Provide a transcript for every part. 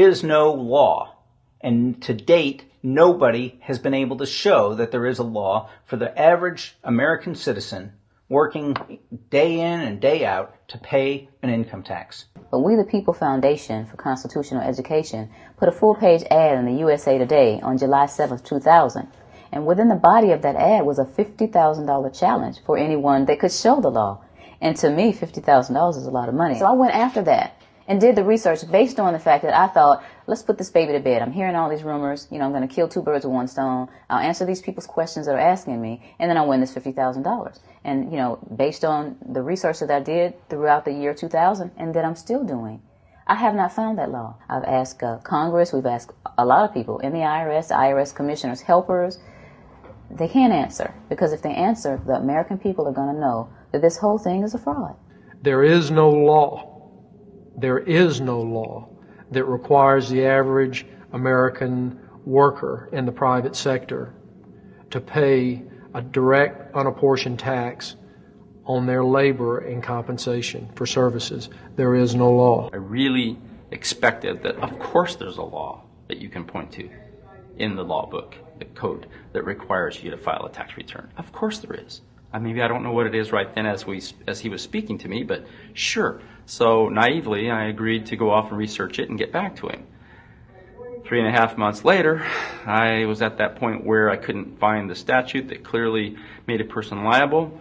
is no law, and to date, nobody has been able to show that there is a law for the average American citizen working day in and day out to pay an income tax. But We the People Foundation for Constitutional Education put a full-page ad in the USA Today on July 7th, 2000. And within the body of that ad was a $50,000 challenge for anyone that could show the law. And to me, $50,000 is a lot of money. So I went after that and did the research based on the fact that I thought, let's put this baby to bed. I'm hearing all these rumors. I'm going to kill two birds with one stone. I'll answer these people's questions that are asking me, and then I'll win this $50,000. And, based on the research that I did throughout the year 2000 and that I'm still doing, I have not found that law. I've asked Congress. We've asked a lot of people in the IRS commissioners, helpers. They can't answer, because if they answer, the American people are going to know that this whole thing is a fraud. There is no law. There is no law that requires the average American worker in the private sector to pay a direct, unapportioned tax on their labor and compensation for services. There is no law. I really expected that, of course, there's a law that you can point to in the law book, the code, that requires you to file a tax return. Of course there is. Maybe I don't know what it is right then as he was speaking to me, but sure. So naively, I agreed to go off and research it and get back to him. 3.5 months later, I was at that point where I couldn't find the statute that clearly made a person liable,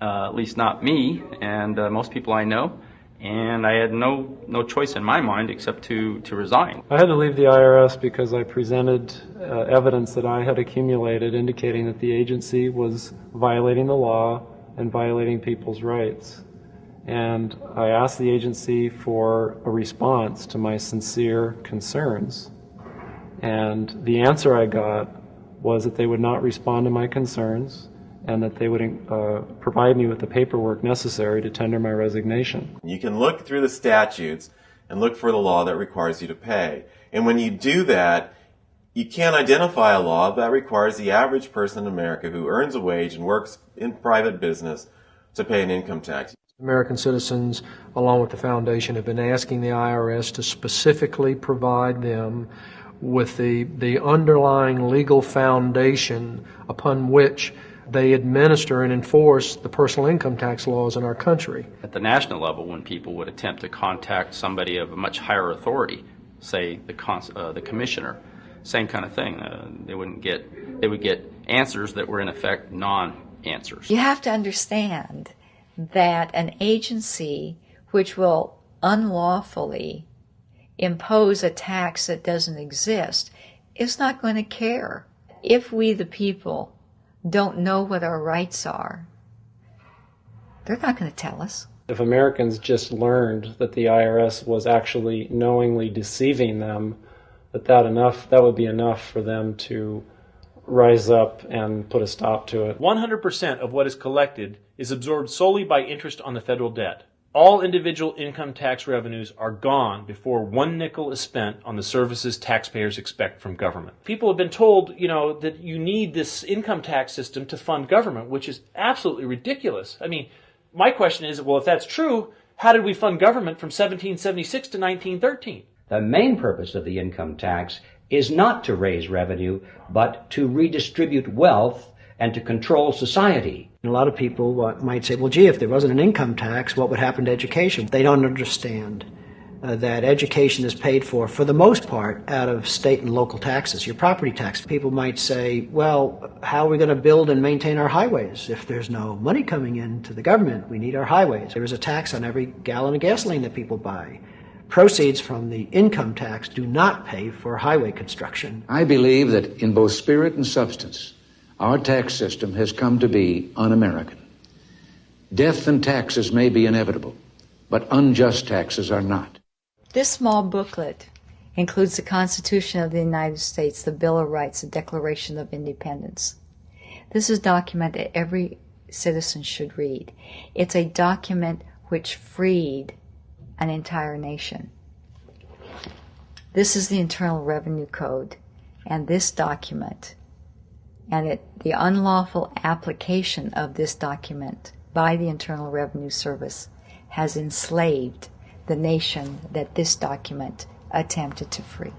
at least not me and most people I know. And I had no choice in my mind except to resign. I had to leave the IRS because I presented evidence that I had accumulated indicating that the agency was violating the law and violating people's rights. And I asked the agency for a response to my sincere concerns. And the answer I got was that they would not respond to my concerns and that they would provide me with the paperwork necessary to tender my resignation. You can look through the statutes and look for the law that requires you to pay. And when you do that, you can't identify a law that requires the average person in America who earns a wage and works in private business to pay an income tax. American citizens, along with the foundation, have been asking the IRS to specifically provide them with the underlying legal foundation upon which they administer and enforce the personal income tax laws in our country. At the national level, when people would attempt to contact somebody of a much higher authority, say the commissioner, same kind of thing. They would get answers that were in effect non-answers. You have to understand that an agency which will unlawfully impose a tax that doesn't exist is not going to care. If we the people don't know what our rights are, they're not going to tell us. If Americans just learned that the IRS was actually knowingly deceiving them, that would be enough for them to rise up and put a stop to it. 100% of what is collected is absorbed solely by interest on the federal debt. All individual income tax revenues are gone before 1 nickel is spent on the services taxpayers expect from government. People have been told, that you need this income tax system to fund government, which is absolutely ridiculous. My question is, well, if that's true, how did we fund government from 1776 to 1913? The main purpose of the income tax is not to raise revenue, but to redistribute wealth and to control society. A lot of people might say, well, gee, if there wasn't an income tax, what would happen to education? They don't understand that education is paid for the most part, out of state and local taxes, your property tax. People might say, well, how are we going to build and maintain our highways? If there's no money coming into the government, we need our highways. There is a tax on every gallon of gasoline that people buy. Proceeds from the income tax do not pay for highway construction. I believe that in both spirit and substance, our tax system has come to be un-American. Death and taxes may be inevitable, but unjust taxes are not. This small booklet includes the Constitution of the United States, the Bill of Rights, the Declaration of Independence. This is a document that every citizen should read. It's a document which freed an entire nation. This is the Internal Revenue Code, and this document, and the unlawful application of this document by the Internal Revenue Service has enslaved the nation that this document attempted to free.